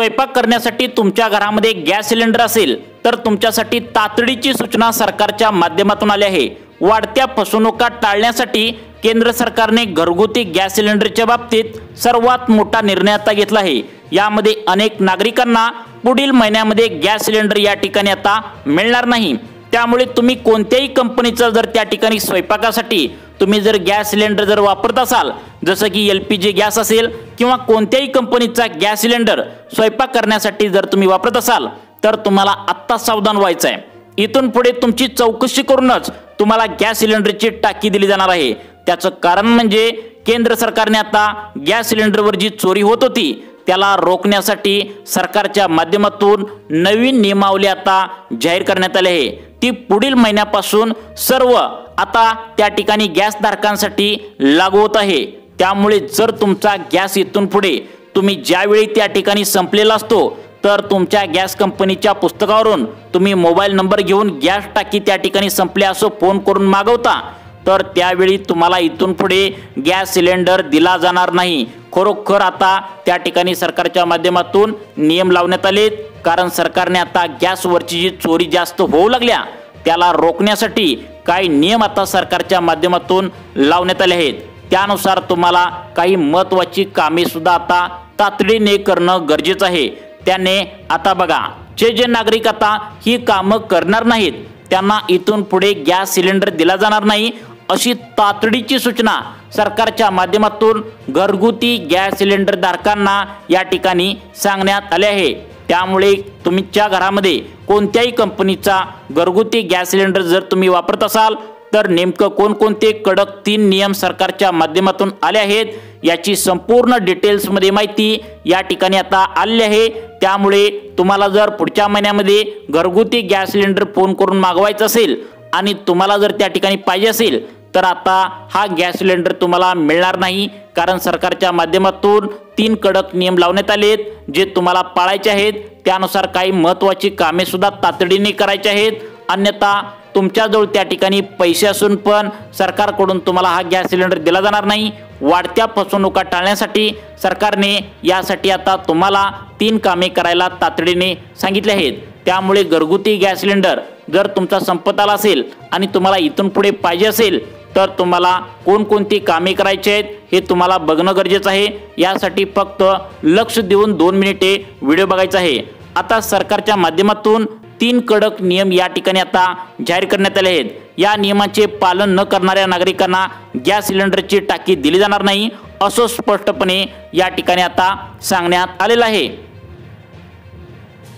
स्वयंपाक करण्यासाठी तुमच्या घरामध्ये गॅस सिलेंडर असेल तर तुमच्यासाठी तातडीची सूचना सरकारच्या माध्यमातून आली आहे। वाढत्या फसवणुका टाळण्यासाठी केंद्र सरकारने घरगुती गॅस सिलेंडरच्या बाबतीत सर्वात मोठा निर्णय आता घेतला आहे। यामध्ये अनेक नागरिकांना पुढील महिन्यामध्ये गॅस सिलेंडर या ठिकाणी आता मिळणार नाही। त्यामुळे तुम्ही कोणत्याही कंपनीचा जर त्या ठिकाणी स्वयंपाकासाठी तुम्ही जर गॅस सिलेंडर जर वापरत असाल, जसं की LPG गॅस असेल किंवा कोणत्याही कंपनीचा गॅस सिलेंडर स्वयंपाक करण्यासाठी जर तुम्ही वापरत असाल तर तुम्हाला आत्ता सावधान व्हायचं आहे। इथून पुढे तुमची चौकशी करूनच तुम्हाला गॅस सिलेंडरची टाकी दिली जाणार आहे। त्याचं कारण म्हणजे केंद्र सरकारने आता गॅस सिलेंडरवर जी चोरी होत होती त्याला रोखण्यासाठी सरकारच्या माध्यमातून नवीन नियमावली आता जाहीर करण्यात आली आहे। ती पुढील महिन्यापासून सर्व आता त्या ठिकाणी गॅस धारकांसाठी लागू होत आहे। त्यामुळे जर तुमचा गॅस इथून पुढे तुम्ही ज्यावेळी त्या ठिकाणी संपलेला असतो तर तुमच्या गॅस कंपनीच्या पुस्तकावरून तुम्ही मोबाईल नंबर घेऊन गॅस टाकी त्या ठिकाणी संपले असं फोन करून मागवता तर त्यावेळी तुम्हाला इथून पुढे गॅस सिलेंडर दिला जाणार नाही। खरोखर आता त्या ठिकाणी सरकारच्या माध्यमातून नियम लावण्यात आले, कारण सरकारने आता गॅसवरची जी चोरी जास्त होऊ लागल्या त्याला रोखण्यासाठी काही नियम आता सरकारच्या माध्यमातून लावण्यात आले आहेत। त्यानुसार तुम्हाला काही महत्त्वाची कामे सुद्धा आता तातडीने करणं गरजेचं आहे। त्याने आता बघा, जे नागरिक आता ही कामं करणार नाहीत त्यांना इथून पुढे गॅस सिलेंडर दिला जाणार नाही अशी तातडीची सूचना सरकारच्या माध्यमातून घरगुती गॅस सिलेंडर धारकांना या ठिकाणी सांगण्यात आले आहे। त्यामुळे तुमच्या घरामध्ये कोणत्याही कंपनीचा घरगुती गॅस सिलेंडर जर तुम्ही वापरत असाल तर नेमकं कोणकोणते कडक 3 नियम सरकारच्या माध्यमातून आले आहेत याची संपूर्ण डिटेल्समध्ये माहिती या ठिकाणी आता आली आहे। त्यामुळे तुम्हाला जर पुढच्या महिन्यामध्ये घरगुती गॅस सिलेंडर फोन करून मागवायचं असेल आणि तुम्हाला जर त्या ठिकाणी पाहिजे असेल तर आता हा गॅस सिलेंडर तुम्हाला मिळणार नाही, कारण सरकारच्या माध्यमातून 3 कडक नियम लावण्यात आले आहेत जे तुम्हाला पाळायचे आहेत। त्यानुसार काही महत्त्वाची कामे सुद्धा तातडीने करायची आहेत, अन्यथा तुमच्याजवळ त्या ठिकाणी पैसे असून पण सरकारकडून तुम्हाला हा गॅस सिलेंडर दिला जाणार नाही। वाढत्या फसवणुका टाळण्यासाठी सरकारने यासाठी आता तुम्हाला 3 कामे करायला तातडीने सांगितले आहेत। त्यामुळे घरगुती गॅस सिलेंडर जर तुमचा संपत आला असेल आणि तुम्हाला इथून पुढे पाहिजे असेल तर तुम्हाला कोणकोणती कामे करायची आहेत हे तुम्हाला बघणं गरजेचं आहे। यासाठी फक्त लक्ष देऊन 2 मिनिटे व्हिडिओ बघायचा आहे। आता सरकारच्या माध्यमातून 3 कडक नियम या ठिकाणी आता जाहीर करण्यात आले आहेत। या नियमाचे पालन न करणाऱ्या नागरिकांना गॅस सिलेंडरची टाकी दिली जाणार नाही असं स्पष्टपणे या ठिकाणी आता सांगण्यात आलेलं आहे।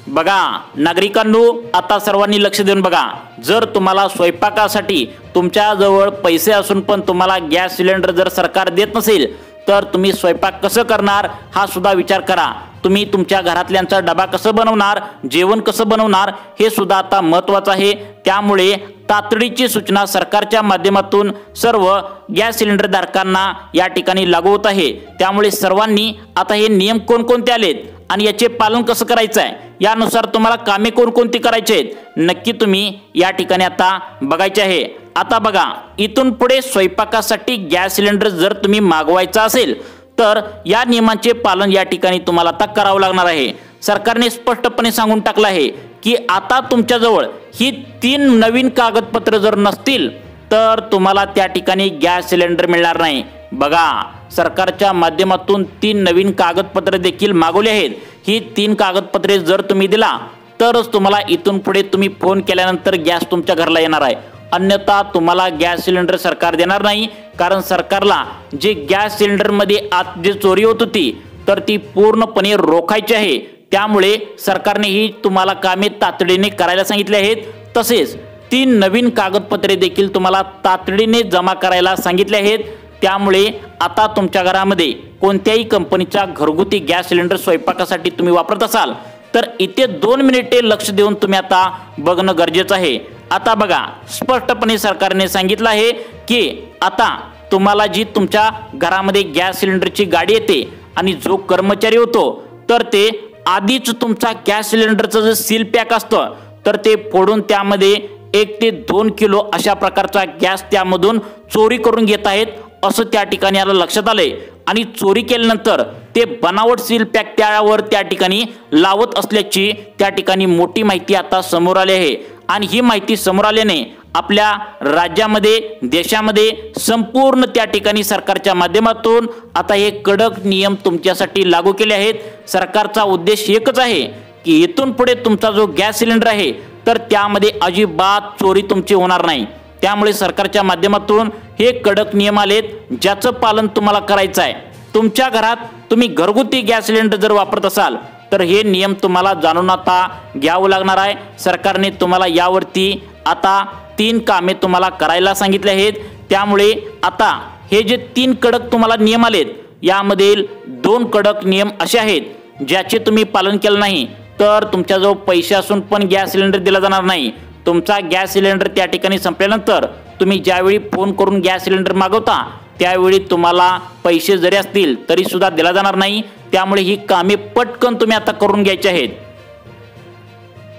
बघा नागरिकांनो, आता सर्वांनी लक्ष देऊन बघा, जर तुम्हाला स्वयंपाकासाठी तुमच्याजवळ पैसे असून पण तुम्हाला गॅस सिलेंडर जर सरकार देत नसेल तर तुम्ही स्वयंपाक कसं करणार हा सुद्धा विचार करा। तुम्ही तुमच्या घरातल्यांचा डबा कसं बनवणार, जेवण कसं बनवणार हे सुद्धा आता महत्त्वाचं आहे। त्यामुळे तातडीची सूचना सरकारच्या माध्यमातून सर्व गॅस सिलेंडर धारकांना या ठिकाणी लागू होत आहे। त्यामुळे सर्वांनी आता हे नियम कोणकोणते आलेत आणि याचे पालन कसं करायचं आहे, यानुसार तुम्हाला कामे कोणकोणती करायची आहेत नक्की तुम्ही या ठिकाणी आता बघायचे आहे। आता बघा, इथून पुढे स्वयंपाकासाठी गॅस सिलेंडर जर तुम्ही मागवायचा असेल तर या नियमांचे पालन या ठिकाणी तुम्हाला आता करावं लागणार आहे। सरकारने स्पष्टपणे सांगून टाकलं आहे की आता तुमच्याजवळ ही 3 नवीन कागदपत्र जर नसतील तर तुम्हाला त्या ठिकाणी गॅस सिलेंडर मिळणार नाही। बघा, सरकारच्या माध्यमातून 3 नवीन कागदपत्रे देखील मागवली आहेत। ही 3 कागदपत्रे जर तुम्ही दिला तरच तुम्हाला इथून पुढे तुम्ही फोन केल्यानंतर गॅस तुमच्या घराला येणार आहे, अन्यथा तुम्हाला गॅस सिलेंडर सरकार देणार नाही। कारण सरकारला जे गॅस सिलेंडरमध्ये आत जे चोरी होत होती तर ती पूर्णपणे रोखायची आहे। त्यामुळे सरकारने ही तुम्हाला कामे तातडीने करायला सांगितले आहेत। तसेच 3 नवीन कागदपत्रे देखील तुम्हाला तातडीने जमा करायला सांगितले आहेत। त्यामुळे आता तुमच्या घरामध्ये कोणत्याही कंपनीचा घरगुती गॅस सिलेंडर स्वयंपाकासाठी तुम्ही वापरत असाल तर इथे 2 मिनिटे लक्ष देऊन तुम्ही आता बघणं गरजेचं आहे। आता बघा, स्पष्टपणे सरकारने सांगितलं आहे की आता तुम्हाला जी तुमच्या घरामध्ये गॅस सिलेंडरची गाडी येते आणि जो कर्मचारी होतो तर ते आधीच तुमचा गॅस सिलेंडरचं जे सील पॅक असतं तर ते फोडून त्यामध्ये 1 ते 2 किलो अशा प्रकारचा गॅस त्यामधून चोरी करून घेत आहेत असं त्या ठिकाणी आलं लक्षात आलंय। आणि चोरी केल्यानंतर ते बनावट सील पॅक त्या ठिकाणी लावत असल्याची त्या ठिकाणी मोठी माहिती आता समोर आली आहे। आणि ही माहिती समोर आल्याने आपल्या राज्यामध्ये देशामध्ये संपूर्ण त्या ठिकाणी सरकारच्या माध्यमातून आता हे कडक नियम तुमच्यासाठी लागू केले आहेत। सरकारचा उद्देश एकच आहे की इथून पुढे तुमचा जो गॅस सिलेंडर आहे तर त्यामध्ये अजिबात चोरी तुमची होणार नाही। त्यामुळे सरकारच्या माध्यमातून हे कडक नियम आलेत ज्याचं पालन तुम्हाला करायचं आहे। तुमच्या घरात तुम्ही घरगुती गॅस सिलेंडर जर वापरत असाल तर हे नियम तुम्हाला जाणून आता घ्यावं लागणार आहे। सरकारने तुम्हाला यावरती आता 3 कामे तुम्हाला करायला सांगितले आहेत। त्यामुळे आता हे जे 3 कडक तुम्हाला नियम आलेत यामधील 2 कडक नियम असे आहेत ज्याचे तुम्ही पालन केलं नाही तर तुमच्याजवळ पैसे असून पण गॅस सिलेंडर दिला जाणार नाही। तुमचा गॅस सिलेंडर त्या ठिकाणी संपल्यानंतर तुम्ही ज्यावेळी फोन करून गॅस सिलेंडर मागवता त्यावेळी तुम्हाला पैसे जरी असतील तरी सुद्धा दिला जाणार नाही। त्यामुळे ही कामे पटकन तुम्ही आता करून घ्यायची आहेत।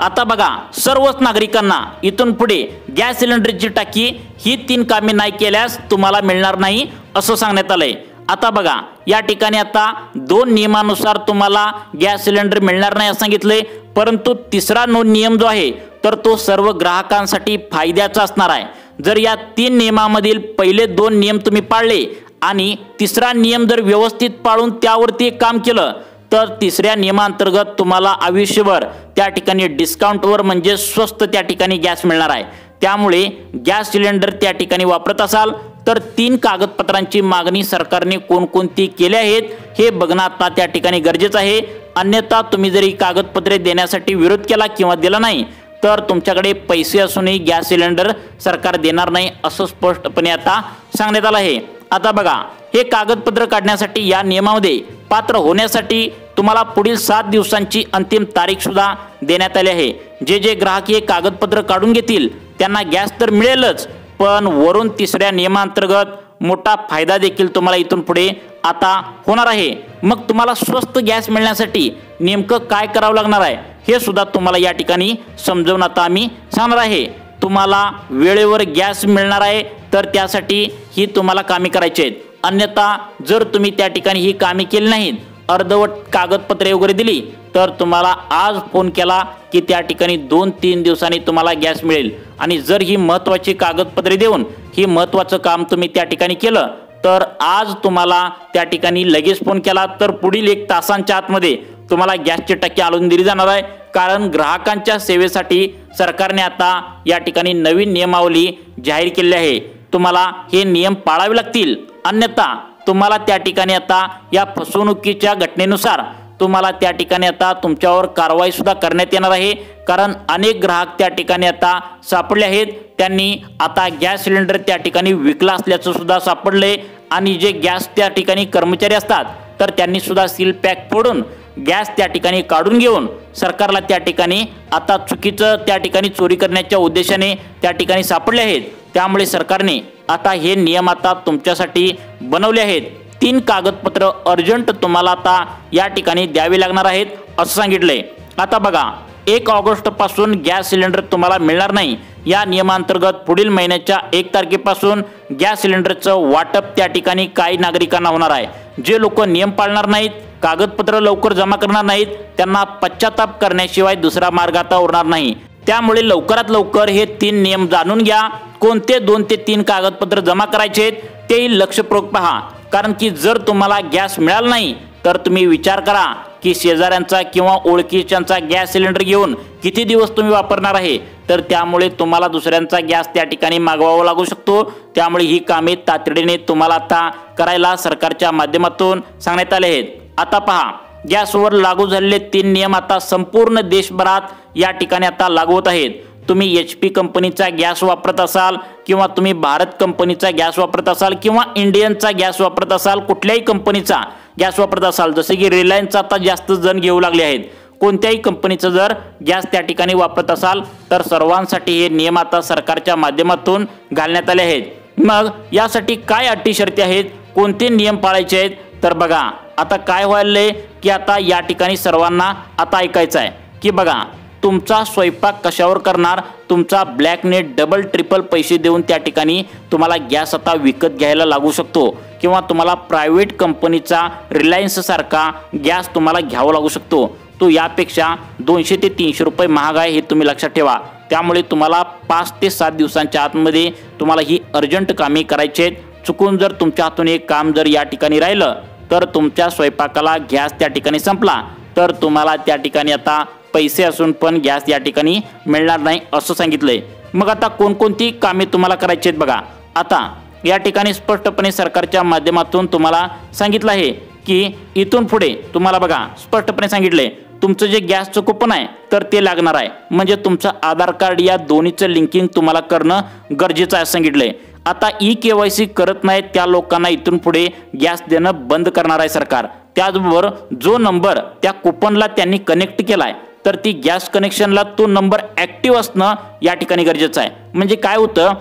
आता बघा, सर्वच नागरिकांना इथून पुढे गॅस सिलेंडरची टाकी ही 3 कामे नाही केल्यास तुम्हाला मिळणार नाही असं सांगण्यात आलंय। आता बघा, या ठिकाणी आता 2 नियमानुसार तुम्हाला गॅस सिलेंडर मिळणार नाही असं सांगितलंय, परंतु तिसरा नियम जो आहे तर तो सर्व ग्राहकांसाठी फायद्याचा असणार आहे। जर या 3 नियमामधील पहिले 2 नियम तुम्ही पाळले आणि तिसरा नियम जर व्यवस्थित पाळून त्यावरती काम केलं तर तिसऱ्या नियमांतर्गत तुम्हाला आयुष्यभर त्या ठिकाणी डिस्काउंटवर म्हणजे स्वस्त त्या ठिकाणी गॅस मिळणार आहे। त्यामुळे गॅस सिलेंडर त्या ठिकाणी वापरत असाल तर 3 कागदपत्रांची मागणी सरकारने कोणकोणती केली आहेत हे बघणं आता त्या ठिकाणी गरजेचं आहे। अन्यथा तुम्ही जरी कागदपत्रे देण्यासाठी विरोध केला किंवा दिला नाही तर तुमच्याकडे पैसे असूनही गॅस सिलेंडर सरकार देणार नाही असं स्पष्टपणे आता सांगण्यात आलं आहे। आता बघा, हे कागदपत्र काढण्यासाठी या नियमामध्ये पात्र होण्यासाठी तुम्हाला पुढील 7 दिवसांची अंतिम तारीख सुद्धा देण्यात आली आहे। जे ग्राहक हे कागदपत्र काढून घेतील त्यांना गॅस तर मिळेलच, पण वरून तिसऱ्या नियमांतर्गत मोठा फायदा देखील तुम्हाला इथून पुढे आता होणार आहे। मग तुम्हाला स्वस्त गॅस मिळण्यासाठी नेमकं काय करावं लागणार आहे हे सुद्धा तुम्हाला या ठिकाणी समजावून आता आम्ही सांगणार आहे। तुम्हाला वेळेवर गॅस मिळणार आहे तर त्यासाठी ही तुम्हाला कामे करायची आहेत। अन्यथा जर तुम्ही त्या ठिकाणी ही कामे केली नाहीत, अर्धवट कागदपत्रे वगैरे दिली तर तुम्हाला आज फोन केला की त्या ठिकाणी 2-3 दिवसांनी तुम्हाला गॅस मिळेल। आणि जर ही महत्त्वाची कागदपत्रे देऊन ही महत्त्वाचं काम तुम्ही त्या ठिकाणी केलं तर आज तुम्हाला त्या ठिकाणी लगेच फोन केला तर पुढील 1 तासांच्या आतमध्ये तुम्हाला गॅसची टाकी आणून दिली जाणार आहे। कारण ग्राहकांच्या सेवेसाठी सरकारने आता या ठिकाणी नवीन नियमावली जाहीर केली आहे। तुम्हाला हे नियम पाळावे लागतील, अन्यथा तुम्हाला त्या ठिकाणी आता या फसवणुकीच्या घटनेनुसार तुम्हाला त्या ठिकाणी आता तुमच्यावर कारवाई सुद्धा करण्यात येणार आहे। कारण अनेक ग्राहक त्या ठिकाणी आता सापडले आहेत, त्यांनी आता गॅस सिलेंडर त्या ठिकाणी विकला असल्याचं सुद्धा सापडले। आणि जे गॅस त्या ठिकाणी कर्मचारी असतात तर त्यांनी सुद्धा सील पॅक फोडून गॅस त्या ठिकाणी काढून घेऊन सरकारला त्या ठिकाणी आता चुकीचं त्या ठिकाणी चोरी करण्याच्या उद्देशाने त्या ठिकाणी सापडले आहेत। त्यामुळे सरकारने आता हे नियम आता तुमच्यासाठी बनवले आहेत। 3 कागदपत्र अर्जंट तुम्हाला आता या ठिकाणी द्यावे लागणार आहेत असं सांगितलंय। आता बघा, 1 ऑगस्ट पासून गॅस सिलेंडर तुम्हाला मिळणार नाही। या नियमांतर्गत पुढील महिन्याच्या 1 तारखेपासून गॅस सिलेंडरचं वाटप त्या ठिकाणी काही नागरिकांना होणार आहे। जे लोक नियम पाळणार नाहीत, कागदपत्र लवकर जमा करणार नाहीत, त्यांना पश्चाताप करण्याशिवाय दुसरा मार्ग आता उरणार नाही। त्यामुळे लवकरात लवकर हे 3 नियम जाणून घ्या। कोणते 2 ते 3 कागदपत्र जमा करायचे आहेत तेही लक्षपूर्वक पहा। कारण की जर तुम्हाला गॅस मिळाला नाही तर तुम्ही विचार करा की शेजाऱ्यांचा किंवा ओळखीच्यांचा गॅस सिलेंडर घेऊन किती दिवस तुम्ही वापरणार आहे। तर त्यामुळे तुम्हाला दुसऱ्यांचा गॅस त्या ठिकाणी मागवावा लागू शकतो। त्यामुळे ही कामे तातडीने तुम्हाला आता करायला सरकारच्या माध्यमातून सांगण्यात आले आहेत। आता पहा, गॅसवर लागू झालेले 3 नियम आता संपूर्ण देशभरात या ठिकाणी आता लागू होत आहेत। तुम्ही HP कंपनीचा गॅस वापरत असाल किंवा तुम्ही भारत कंपनीचा गॅस वापरत असाल किंवा इंडियनचा गॅस वापरत असाल, कुठल्याही कंपनीचा गॅस वापरत असाल, जसे की रिलायन्सचा आता जास्त जण घेऊ लागले आहेत, कोणत्याही कंपनीचा जर गॅस त्या ठिकाणी वापरत असाल तर सर्वांसाठी हे नियम आता सरकारच्या माध्यमातून घालण्यात आले आहेत। मग यासाठी काय अटी शर्ती आहेत, कोणते नियम पाळायचे आहेत तर बघा, आता काय व्हायलंय की आता या ठिकाणी सर्वांना आता ऐकायचं आहे की बघा, तुमचा स्वयंपाक कशावर करणार, तुमचा ब्लॅकने डबल ट्रिपल पैसे देऊन त्या ठिकाणी तुम्हाला गॅस आता विकत घ्यायला लागू शकतो किंवा तुम्हाला प्रायव्हेट कंपनीचा रिलायन्स सारखा गॅस तुम्हाला घ्यावा लागू शकतो। तो यापेक्षा 200 ते 300 रुपये महाग आहे हे तुम्ही लक्षात ठेवा। त्यामुळे तुम्हाला 5 ते 7 दिवसांच्या आतमध्ये तुम्हाला ही अर्जंट कामे करायची आहेत। चुकून जर तुमच्या हातून एक काम जर या ठिकाणी राहिलं तर तुमच्या स्वयंपाकाला गॅस त्या ठिकाणी संपला तर तुम्हाला त्या ठिकाणी आता पैसे असून पण गॅस या ठिकाणी मिळणार नाही असं सांगितलंय। मग आता कोणकोणती कामे तुम्हाला करायची आहेत बघा। आता या ठिकाणी स्पष्टपणे सरकारच्या माध्यमातून तुम्हाला सांगितलं आहे की इथून पुढे तुम्हाला बघा स्पष्टपणे सांगितलंय तुमचं जे गॅसचं कुपन आहे तर ते लागणार आहे, म्हणजे तुमचं आधार कार्ड या दोन्हीचं लिंकिंग तुम्हाला करणं गरजेचं आहे सांगितलंय। आता ई-KYC करत नाहीत त्या लोकांना इथून पुढे गॅस देणं बंद करणार आहे सरकार। त्याचबरोबर जो नंबर त्या कुपनला त्यांनी कनेक्ट केलाय तर ती गॅस कनेक्शनला तो नंबर ॲक्टिव्ह असणं या ठिकाणी गरजेचं आहे। म्हणजे काय होतं,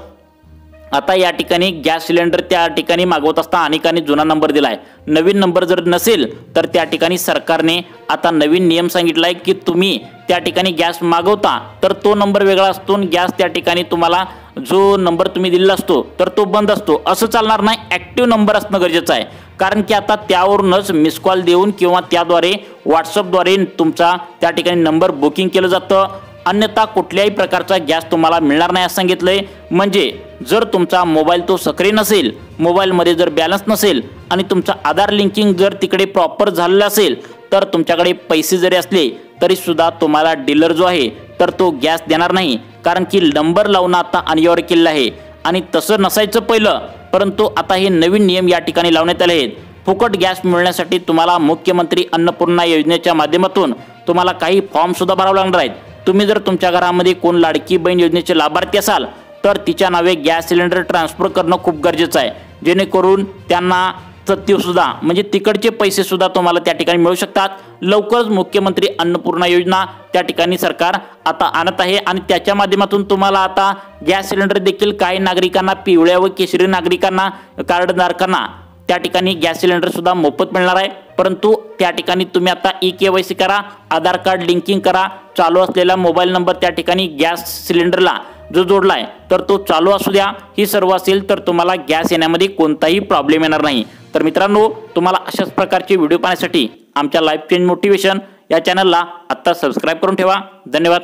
आता या ठिकाणी गॅस सिलेंडर त्या ठिकाणी मागवत असताना अनेकांनी जुना नंबर दिलाय, नवीन नंबर जर नसेल तर त्या ठिकाणी सरकारने आता नवीन नियम सांगितलाय की तुम्ही त्या ठिकाणी गॅस मागवता तर तो नंबर वेगळा असतो, गॅस त्या ठिकाणी तुम्हाला जो नंबर तुम्ही दिलेला असतो तर तो बंद असतो असं चालणार नाही। ॲक्टिव्ह नंबर असणं गरजेचं आहे, कारण की आता त्यावरूनच मिस कॉल देऊन किंवा त्याद्वारे व्हॉट्सअपद्वारे तुमचा त्या ठिकाणी नंबर बुकिंग केलं जातं, अन्यथा कुठल्याही प्रकारचा गॅस तुम्हाला मिळणार नाही असं सांगितलंय। म्हणजे जर तुमचा मोबाईल तो सक्रिय नसेल, मोबाईलमध्ये जर बॅलन्स नसेल आणि तुमचं आधार लिंकिंग जर तिकडे प्रॉपर झालेलं असेल तर तुमच्याकडे पैसे जरी असले तरी सुद्धा तुम्हाला डीलर जो आहे तर तो गॅस देणार नाही, कारण की नंबर लावणं आता अनिवार्य केलेलं आहे आणि तसं नसायचं पहिलं, परंतु आता हे नवीन नियम या ठिकाणी लावण्यात आले आहेत। फुकट गॅस मिळण्यासाठी तुम्हाला मुख्यमंत्री अन्नपूर्णा योजनेच्या माध्यमातून तुम्हाला काही फॉर्म सुद्धा भरावे लागणार आहेत। तुम्ही जर तुमच्या घरामध्ये कोण लाडकी बहीण योजनेचे लाभार्थी असाल तर तिच्या नावे गॅस सिलेंडर ट्रान्सफर करणं खूप गरजेचं आहे, जेणेकरून त्यांना सुद्धा म्हणजे तिकडचे पैसे सुद्धा तुम्हाला त्या ठिकाणी मिळू शकतात। लवकरच मुख्यमंत्री अन्नपूर्णा योजना त्या ठिकाणी सरकार आता आणत आहे आणि त्याच्या माध्यमातून तुम्हाला आता गॅस सिलेंडर देखील काही नागरिकांना, पिवळ्या व केशरी नागरिकांना, कार्डधारकांना त्या ठिकाणी गॅस सिलेंडर सुद्धा मोफत मिळणार आहे। परंतु त्या ठिकाणी तुम्ही आता ई-KYC करा, आधार कार्ड लिंकिंग करा, चालू असलेला मोबाईल नंबर त्या ठिकाणी गॅस सिलेंडरला जो जोडलाय तर तो चालू असू द्या। ही सर्व असेल तर तुम्हाला गॅस येण्यामध्ये कोणताही प्रॉब्लेम येणार नाही। तर मित्रांनो, तुम्हाला अशाच प्रकारचे व्हिडिओ पाहण्यासाठी आमच्या लाईफ चेंज मोटिवेशन या चॅनलला आत्ता सबस्क्राईब करून ठेवा। धन्यवाद।